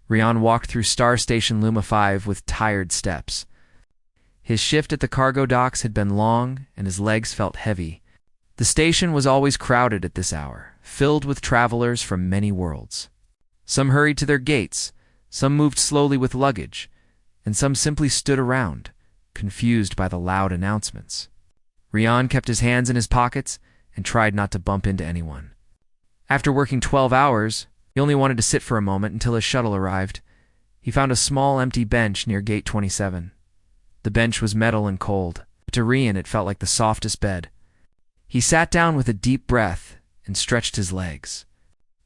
Rian walked through Star Station Luma 5 with tired steps. His shift at the cargo docks had been long, and his legs felt heavy. The station was always crowded at this hour, filled with travelers from many worlds. Some hurried to their gates, some moved slowly with luggage, and some simply stood around, confused by the loud announcements. Rian kept his hands in his pockets and tried not to bump into anyone. After working 12 hours, he only wanted to sit for a moment until his shuttle arrived. He found a small empty bench near Gate 27. The bench was metal and cold, but to Rian it felt like the softest bed. He sat down with a deep breath and stretched his legs.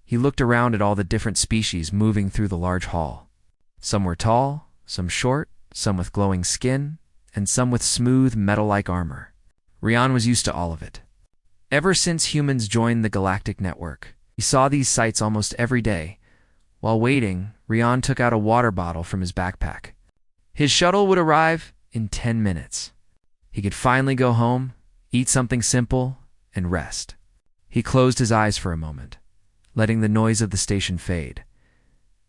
He looked around at all the different species moving through the large hall. Some were tall, some short, some with glowing skin, and some with smooth, metal-like armor. Rian was used to all of it. Ever since humans joined the Galactic network, he saw these sights almost every day. While waiting, Rian took out a water bottle from his backpack. His shuttle would arrive in 10 minutes. He could finally go home, eat something simple, and rest. He closed his eyes for a moment, letting the noise of the station fade.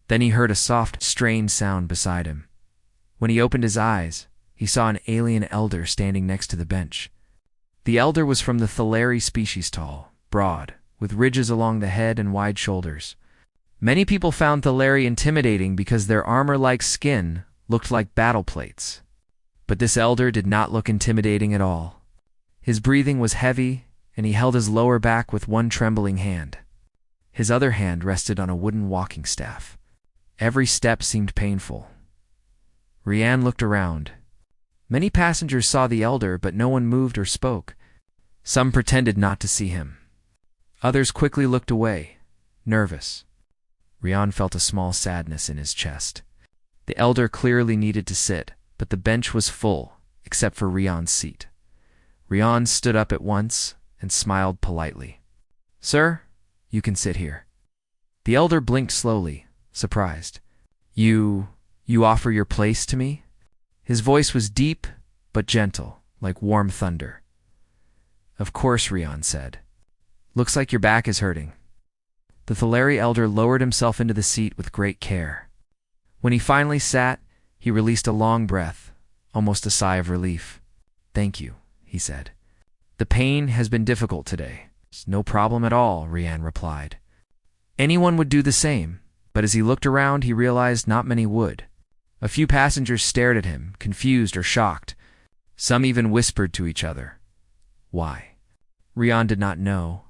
Then he heard a soft, strange sound beside him. When he opened his eyes, he saw an alien elder standing next to the bench. The elder was from the Thaleri species, tall, broad, with ridges along the head and wide shoulders. Many people found Thaleri intimidating because their armor-like skin looked like battle plates. But this elder did not look intimidating at all. His breathing was heavy, and he held his lower back with one trembling hand. His other hand rested on a wooden walking staff. Every step seemed painful. Rian looked around. Many passengers saw the elder, but no one moved or spoke. Some pretended not to see him. Others quickly looked away, nervous. Rian felt a small sadness in his chest. The elder clearly needed to sit, but the bench was full, except for Rian's seat. Rian stood up at once and smiled politely. "Sir, you can sit here." The elder blinked slowly, surprised. You offer your place to me?" His voice was deep but gentle, like warm thunder. "Of course," Rian said. "Looks like your back is hurting." The Thaleri elder lowered himself into the seat with great care. When he finally sat, he released a long breath, almost a sigh of relief. "Thank you," he said. "The pain has been difficult today." "It's no problem at all," Rian replied. Anyone would do the same, but as he looked around, he realized not many would. A few passengers stared at him, confused or shocked. Some even whispered to each other. Why? Rian did not know,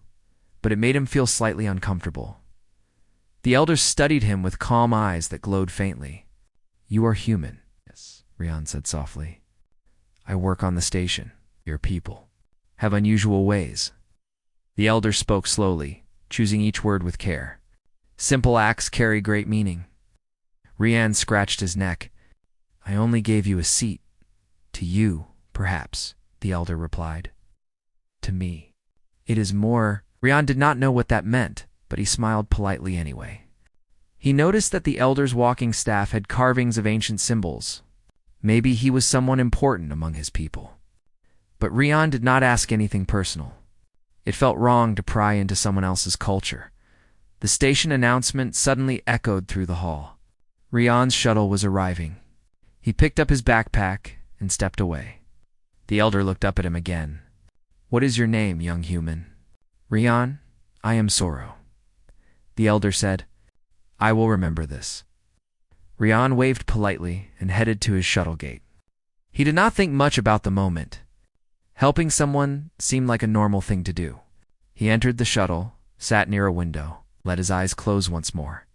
but it made him feel slightly uncomfortable. The elders studied him with calm eyes that glowed faintly. "You are human." "Yes," Rian said softly. "I work on the station. Your people have unusual ways." The elder spoke slowly, choosing each word with care. "Simple acts carry great meaning." Rian scratched his neck. "I only gave you a seat. To you, perhaps," the elder replied. "To me. It is more." Rian did not know what that meant, but he smiled politely anyway. He noticed that the elder's walking staff had carvings of ancient symbols. Maybe he was someone important among his people. But Rian did not ask anything personal. It felt wrong to pry into someone else's culture. The station announcement suddenly echoed through the hall. Rian's shuttle was arriving. He picked up his backpack and stepped away. The elder looked up at him again. "What is your name, young human?" "Rian, I am Sorrow." The elder said, "I will remember this." Rian waved politely and headed to his shuttle gate. He did not think much about the moment. Helping someone seemed like a normal thing to do. He entered the shuttle, sat near a window, let his eyes close once more.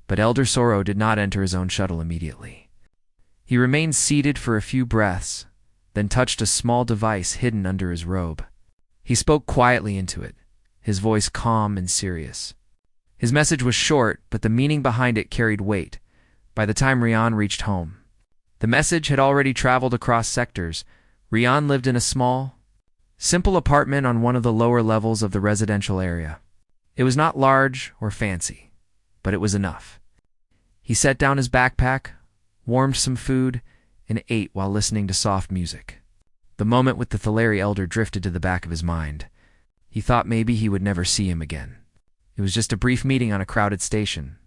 But Elder Sorrow did not enter his own shuttle immediately. He remained seated for a few breaths, then touched a small device hidden under his robe. He spoke quietly into it, his voice calm and serious. His message was short, but the meaning behind it carried weight. By the time Rian reached home, the message had already traveled across sectors. Rian lived in a small, simple apartment on one of the lower levels of the residential area. It was not large or fancy, but it was enough. He set down his backpack, warmed some food, and ate while listening to soft music. The moment with the Thaleri elder drifted to the back of his mind. He thought maybe he would never see him again. It was just a brief meeting on a crowded station,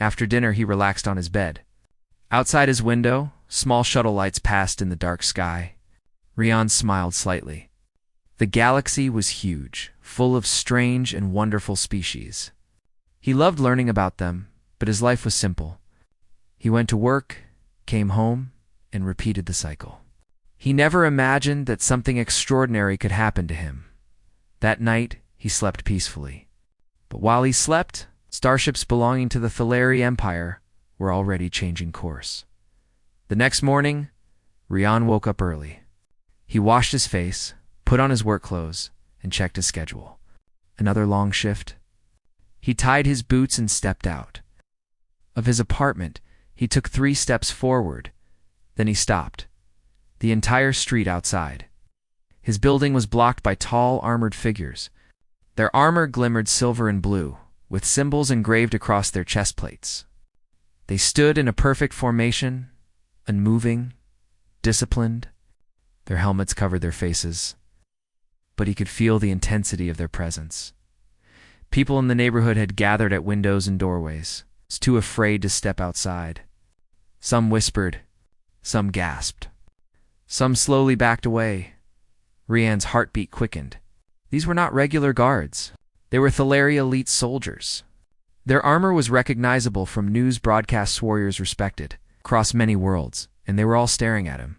After dinner, he relaxed on his bed. Outside his window, small shuttle lights passed in the dark sky. Rian smiled slightly. The galaxy was huge, full of strange and wonderful species. He loved learning about them, but his life was simple. He went to work, came home, and repeated the cycle. He never imagined that something extraordinary could happen to him. That night, he slept peacefully. But while he slept, starships belonging to the Thaleri Empire were already changing course. The next morning, Rian woke up early. He washed his face, put on his work clothes, and checked his schedule. Another long shift. He tied his boots and stepped out. Of his apartment, he took 3 steps forward. Then he stopped. The entire street outside. His building was blocked by tall, armored figures. Their armor glimmered silver and blue, with symbols engraved across their chest plates. They stood in a perfect formation, unmoving, disciplined. Their helmets covered their faces, but he could feel the intensity of their presence. People in the neighborhood had gathered at windows and doorways, too afraid to step outside. Some whispered, some gasped. Some slowly backed away. Rian's heartbeat quickened. These were not regular guards. They were Thaleri elite soldiers. Their armor was recognizable from news broadcasts warriors respected, across many worlds, and they were all staring at him.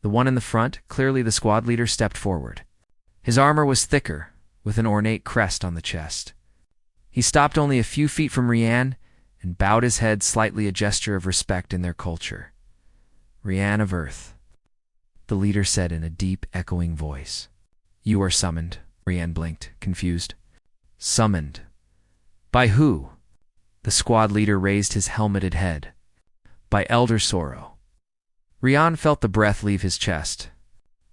The one in the front, clearly the squad leader, stepped forward. His armor was thicker, with an ornate crest on the chest. He stopped only a few feet from Rian and bowed his head slightly, a gesture of respect in their culture. "Rian of Earth," the leader said in a deep, echoing voice. "You are summoned." Rian blinked, confused. "Summoned? By who?" The squad leader raised his helmeted head. "By Elder Sorrow." Rian felt the breath leave his chest.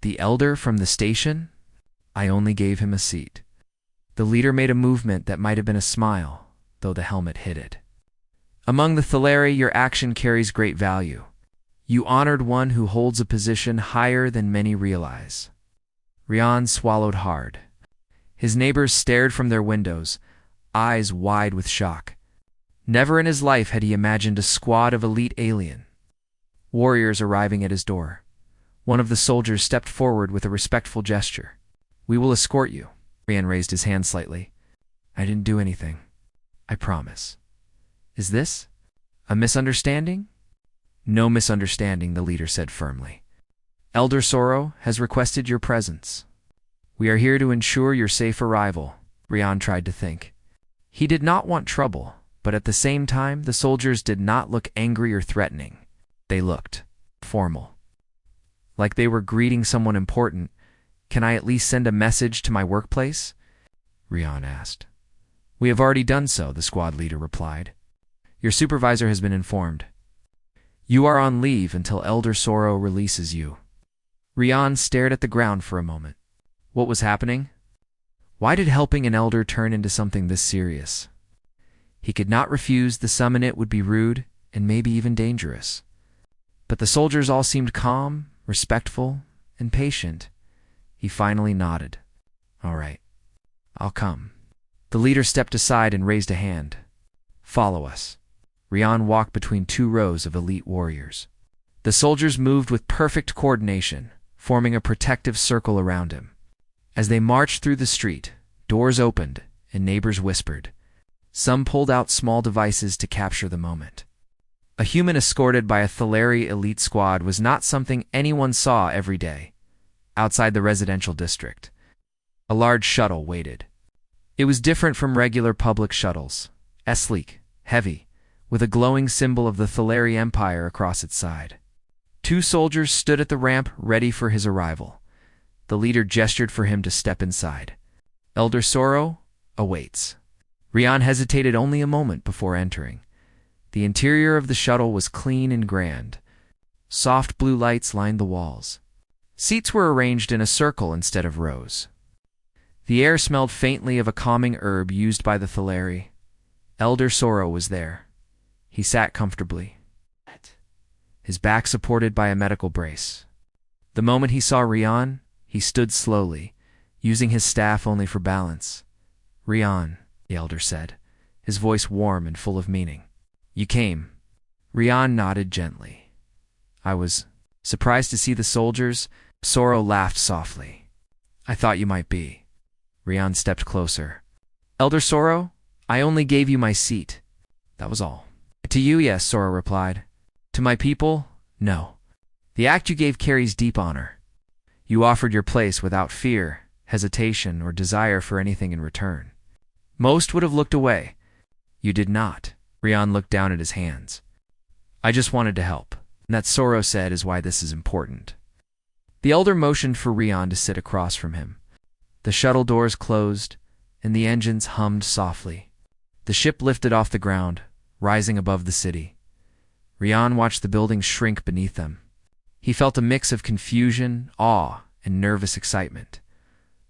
"The Elder from the station? I only gave him a seat." The leader made a movement that might have been a smile, though the helmet hid it. "Among the Thaleri, your action carries great value. You honored one who holds a position higher than many realize." Rian swallowed hard. His neighbors stared from their windows, eyes wide with shock. Never in his life had he imagined a squad of elite alien warriors arriving at his door. One of the soldiers stepped forward with a respectful gesture. "We will escort you." Rian raised his hand slightly. "I didn't do anything. I promise." "Is this a misunderstanding?" "No misunderstanding," the leader said firmly. "Elder Sorrow has requested your presence. We are here to ensure your safe arrival." Rian tried to think. He did not want trouble, but at the same time, the soldiers did not look angry or threatening. They looked formal, like they were greeting someone important. "Can I at least send a message to my workplace?" Rian asked. "We have already done so," the squad leader replied. "Your supervisor has been informed. You are on leave until Elder Sorrow releases you." Rian stared at the ground for a moment. What was happening? Why did helping an elder turn into something this serious? He could not refuse the summon. It would be rude and maybe even dangerous. But the soldiers all seemed calm, respectful, and patient. He finally nodded. "All right, I'll come." The leader stepped aside and raised a hand. "Follow us." Rian walked between 2 rows of elite warriors. The soldiers moved with perfect coordination, forming a protective circle around him. As they marched through the street, doors opened and neighbors whispered. Some pulled out small devices to capture the moment. A human escorted by a Thaleri elite squad was not something anyone saw every day. Outside the residential district, a large shuttle waited. It was different from regular public shuttles. Sleek, heavy, with a glowing symbol of the Thaleri Empire across its side. 2 soldiers stood at the ramp ready for his arrival. The leader gestured for him to step inside. "Elder Sorrow awaits." Rian hesitated only a moment before entering. The interior of the shuttle was clean and grand. Soft blue lights lined the walls. Seats were arranged in a circle instead of rows. The air smelled faintly of a calming herb used by the Thaleri. Elder Sorrow was there. He sat comfortably, his back supported by a medical brace. The moment he saw Rian, he stood slowly, using his staff only for balance. "Rian," the elder said, his voice warm and full of meaning. You came. Rian nodded gently. I was surprised to see the soldiers. Soro laughed softly. I thought you might be. Rian stepped closer. Elder Soro, I only gave you my seat. That was all. To you, yes, Soro replied. To my people, no. The act you gave carries deep honor. You offered your place without fear, hesitation, or desire for anything in return. Most would have looked away. You did not. Rian looked down at his hands. I just wanted to help, and that, Soro said, is why this is important. The elder motioned for Rian to sit across from him. The shuttle doors closed, and the engines hummed softly. The ship lifted off the ground, rising above the city. Rian watched the buildings shrink beneath them. He felt a mix of confusion, awe, and nervous excitement.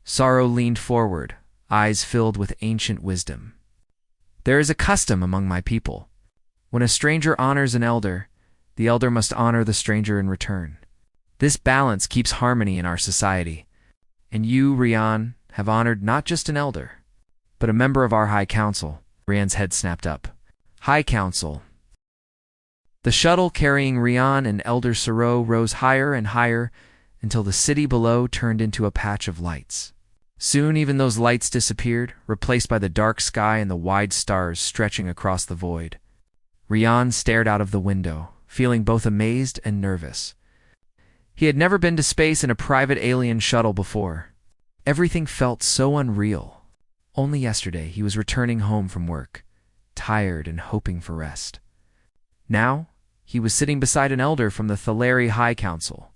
Soro leaned forward, eyes filled with ancient wisdom. There is a custom among my people. When a stranger honors an elder, the elder must honor the stranger in return. This balance keeps harmony in our society. And you, Rian, have honored not just an elder, but a member of our High Council. Rian's head snapped up. High Council. The shuttle carrying Rian and Elder Soro rose higher and higher until the city below turned into a patch of lights. Soon even those lights disappeared, replaced by the dark sky and the wide stars stretching across the void. Rian stared out of the window, feeling both amazed and nervous. He had never been to space in a private alien shuttle before. Everything felt so unreal. Only yesterday he was returning home from work, tired and hoping for rest. Now, he was sitting beside an elder from the Thaleri High Council.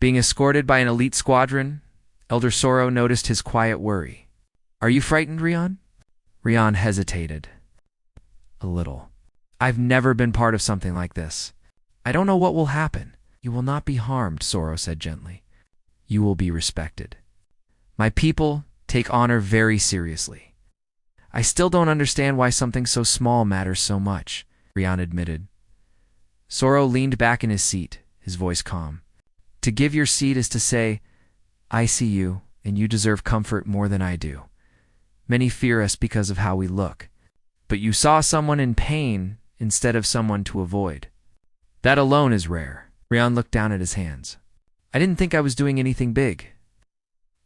Being escorted by an elite squadron, Elder Soro noticed his quiet worry. Are you frightened, Rian? Rian hesitated. A little. I've never been part of something like this. I don't know what will happen. You will not be harmed, Soro said gently. You will be respected. My people take honor very seriously. I still don't understand why something so small matters so much, Rian admitted. Soro leaned back in his seat, his voice calm. To give your seat is to say, I see you, and you deserve comfort more than I do. Many fear us because of how we look, but you saw someone in pain instead of someone to avoid. That alone is rare. Rian looked down at his hands. I didn't think I was doing anything big.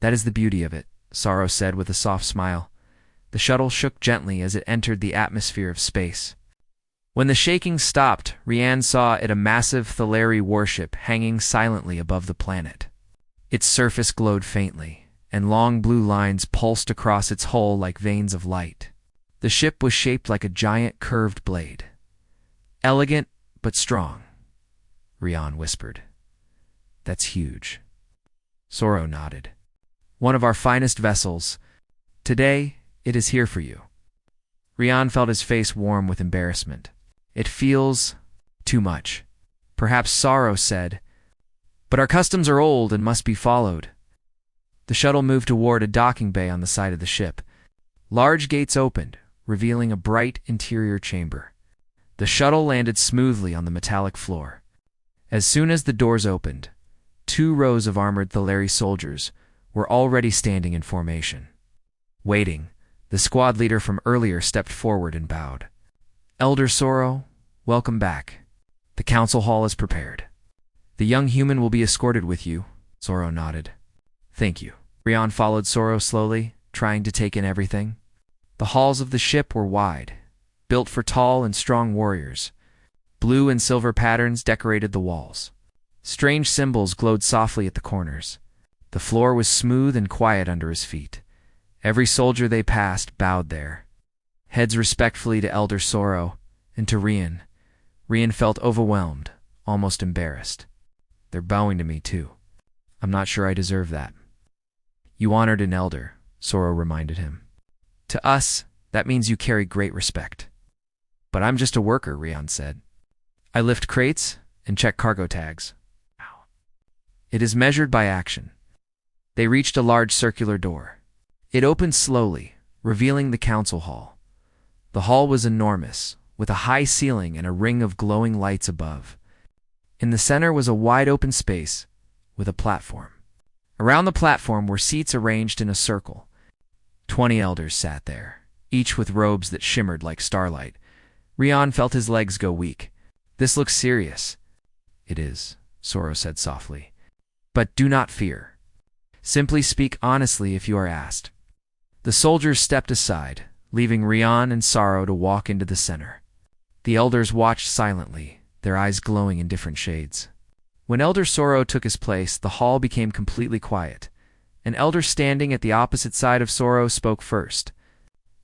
That is the beauty of it, Soro said with a soft smile. The shuttle shook gently as it entered the atmosphere of space. When the shaking stopped, Rian saw it a massive Thaleri warship hanging silently above the planet. Its surface glowed faintly, and long blue lines pulsed across its hull like veins of light. The ship was shaped like a giant curved blade. Elegant, but strong, Rian whispered. That's huge. Soro nodded. One of our finest vessels. Today, it is here for you. Rian felt his face warm with embarrassment. It feels too much. Perhaps Soro said, but our customs are old and must be followed. The shuttle moved toward a docking bay on the side of the ship. Large gates opened, revealing a bright interior chamber. The shuttle landed smoothly on the metallic floor. As soon as the doors opened, 2 rows of armored Thaleri soldiers were already standing in formation. Waiting, the squad leader from earlier stepped forward and bowed. Elder Soro, welcome back. The council hall is prepared. The young human will be escorted with you, Soro nodded. Thank you. Rian followed Soro slowly, trying to take in everything. The halls of the ship were wide, built for tall and strong warriors. Blue and silver patterns decorated the walls. Strange symbols glowed softly at the corners. The floor was smooth and quiet under his feet. Every soldier they passed bowed there. Heads respectfully to Elder Soro and to Rian. Rian felt overwhelmed, almost embarrassed. They're bowing to me, too. I'm not sure I deserve that. You honored an elder, Soro reminded him. To us, that means you carry great respect. But I'm just a worker, Rian said. I lift crates and check cargo tags. It is measured by action. They reached a large circular door. It opened slowly, revealing the council hall. The hall was enormous, with a high ceiling and a ring of glowing lights above. In the center was a wide-open space with a platform. Around the platform were seats arranged in a circle. 20 elders sat there, each with robes that shimmered like starlight. Rian felt his legs go weak. This looks serious. It is, Soro said softly. But do not fear. Simply speak honestly if you are asked. The soldiers stepped aside, leaving Rian and Soro to walk into the center. The elders watched silently, their eyes glowing in different shades. When Elder Soro took his place, the hall became completely quiet. An elder standing at the opposite side of Soro spoke first.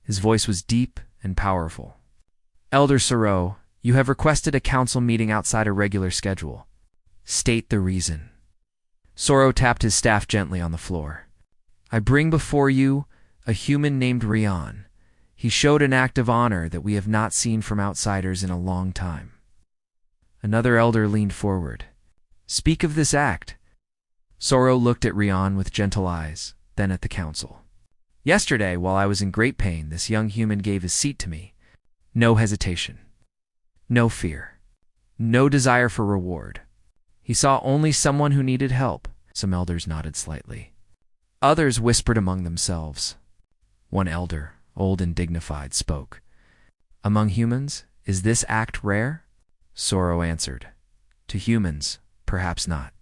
His voice was deep and powerful. Elder Soro, you have requested a council meeting outside a regular schedule. State the reason. Soro tapped his staff gently on the floor. I bring before you a human named Rian. He showed an act of honor that we have not seen from outsiders in a long time. Another elder leaned forward. Speak of this act. Soro looked at Rian with gentle eyes, then at the council. Yesterday, while I was in great pain, this young human gave his seat to me. No hesitation. No fear. No desire for reward. He saw only someone who needed help. Some elders nodded slightly. Others whispered among themselves. One elder, old and dignified, spoke. Among humans, is this act rare? Soro answered. To humans, perhaps not.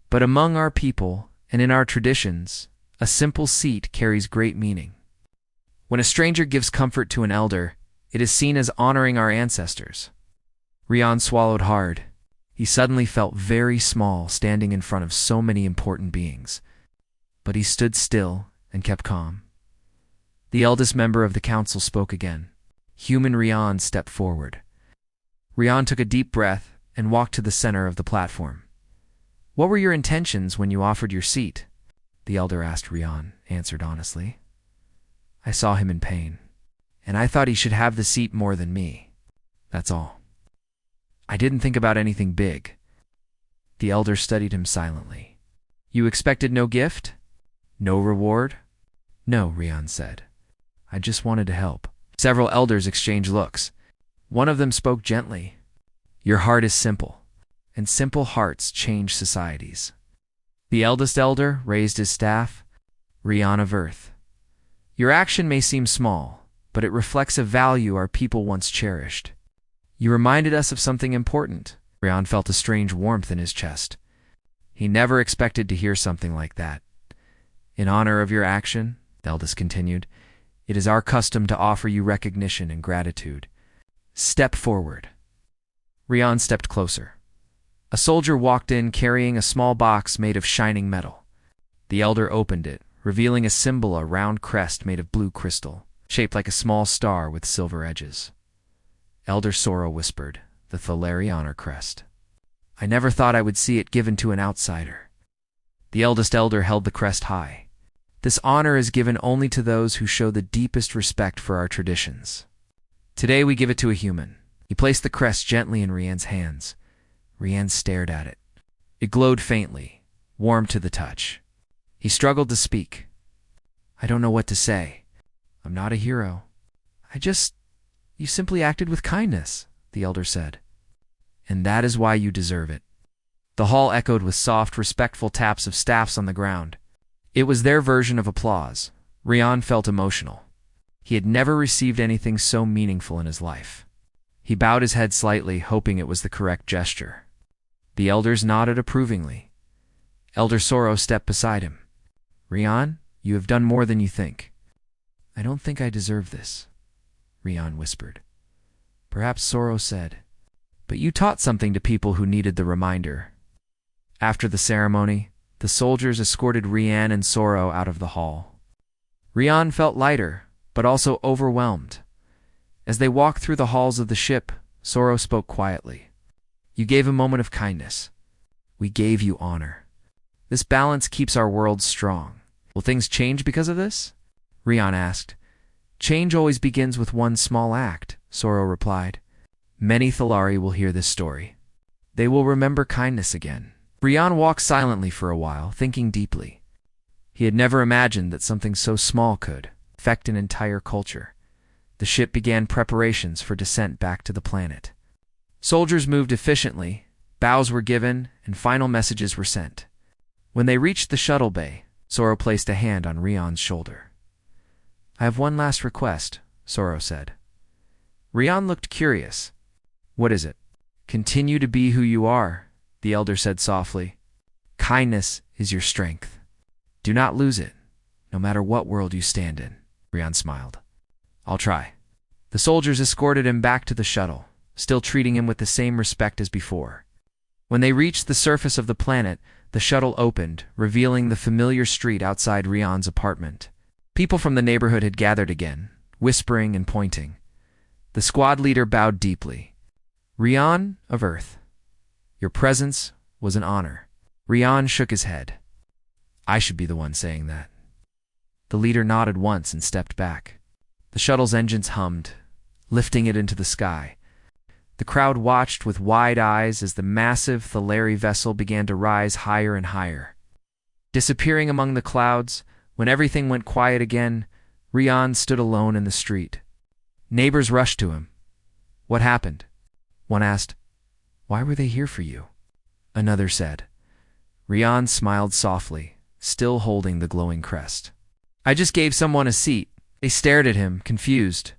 But among our people, and in our traditions, a simple seat carries great meaning. When a stranger gives comfort to an elder, it is seen as honoring our ancestors. Rian swallowed hard. He suddenly felt very small standing in front of so many important beings. But he stood still and kept calm. The eldest member of the council spoke again. Human Rian stepped forward. Rian took a deep breath and walked to the center of the platform. What were your intentions when you offered your seat? The elder asked. Rian answered honestly. I saw him in pain, and I thought he should have the seat more than me. That's all. I didn't think about anything big. The elder studied him silently. You expected no gift? No reward? No, Rian said. I just wanted to help. Several elders exchanged looks. One of them spoke gently. Your heart is simple, and simple hearts change societies. The eldest elder raised his staff. Rian of Earth. Your action may seem small, but it reflects a value our people once cherished. You reminded us of something important. Rian felt a strange warmth in his chest. He never expected to hear something like that. In honor of your action, the eldest continued, it is our custom to offer you recognition and gratitude. Step forward. Rian stepped closer. A soldier walked in carrying a small box made of shining metal. The elder opened it, revealing a symbol, a round crest made of blue crystal, shaped like a small star with silver edges. Elder Soro whispered, the Thaleri honor crest. I never thought I would see it given to an outsider. The eldest elder held the crest high. This honor is given only to those who show the deepest respect for our traditions. Today we give it to a human. He placed the crest gently in Rian's hands. Rian stared at it. It glowed faintly, warm to the touch. He struggled to speak. I don't know what to say. I'm not a hero. You simply acted with kindness, the elder said. And that is why you deserve it. The hall echoed with soft, respectful taps of staffs on the ground. It was their version of applause. Rian felt emotional. He had never received anything so meaningful in his life. He bowed his head slightly, hoping it was the correct gesture. The elders nodded approvingly. Elder Soro stepped beside him. Rian, you have done more than you think. I don't think I deserve this, Rian whispered. Perhaps Soro said, but you taught something to people who needed the reminder. After the ceremony, the soldiers escorted Rian and Soro out of the hall. Rian felt lighter, but also overwhelmed. As they walked through the halls of the ship, Soro spoke quietly. You gave a moment of kindness. We gave you honor. This balance keeps our world strong. Will things change because of this? Rian asked. Change always begins with one small act, Soro replied. Many Thalari will hear this story. They will remember kindness again. Rian walked silently for a while, thinking deeply. He had never imagined that something so small could affect an entire culture. The ship began preparations for descent back to the planet. Soldiers moved efficiently, bows were given, and final messages were sent. When they reached the shuttle bay, Soro placed a hand on Rian's shoulder. I have one last request, Soro said. Rian looked curious. What is it? Continue to be who you are, the elder said softly. Kindness is your strength. Do not lose it, no matter what world you stand in. Rian smiled. I'll try. The soldiers escorted him back to the shuttle, still treating him with the same respect as before. When they reached the surface of the planet, the shuttle opened, revealing the familiar street outside Rian's apartment. People from the neighborhood had gathered again, whispering and pointing. The squad leader bowed deeply. Rian of Earth, your presence was an honor. Rian shook his head. I should be the one saying that. The leader nodded once and stepped back. The shuttle's engines hummed, lifting it into the sky. The crowd watched with wide eyes as the massive Thalari vessel began to rise higher and higher. Disappearing among the clouds, when everything went quiet again, Rian stood alone in the street. Neighbors rushed to him. What happened? One asked, Why were they here for you? Another said. Rian smiled softly, still holding the glowing crest. I just gave someone a seat. They stared at him, confused.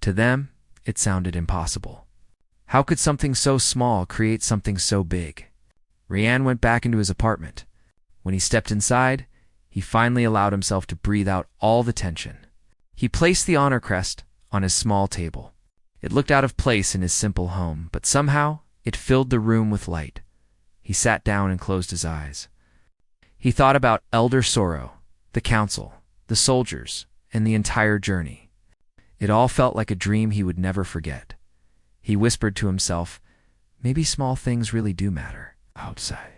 To them, it sounded impossible. How could something so small create something so big? Rian went back into his apartment. When he stepped inside, he finally allowed himself to breathe out all the tension. He placed the honor crest on his small table. It looked out of place in his simple home, but somehow it filled the room with light. He sat down and closed his eyes. He thought about Elder Sorrow, the council, the soldiers, and the entire journey. It all felt like a dream he would never forget. He whispered to himself, maybe small things really do matter. Outside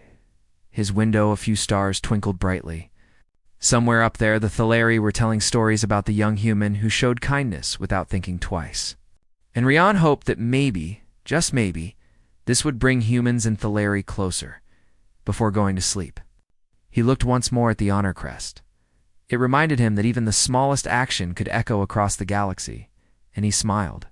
his window, a few stars twinkled brightly. Somewhere up there, the Thalari were telling stories about the young human who showed kindness without thinking twice. And Rian hoped that maybe, just maybe, this would bring humans and Thalari closer, before going to sleep. He looked once more at the honor crest. It reminded him that even the smallest action could echo across the galaxy, and he smiled.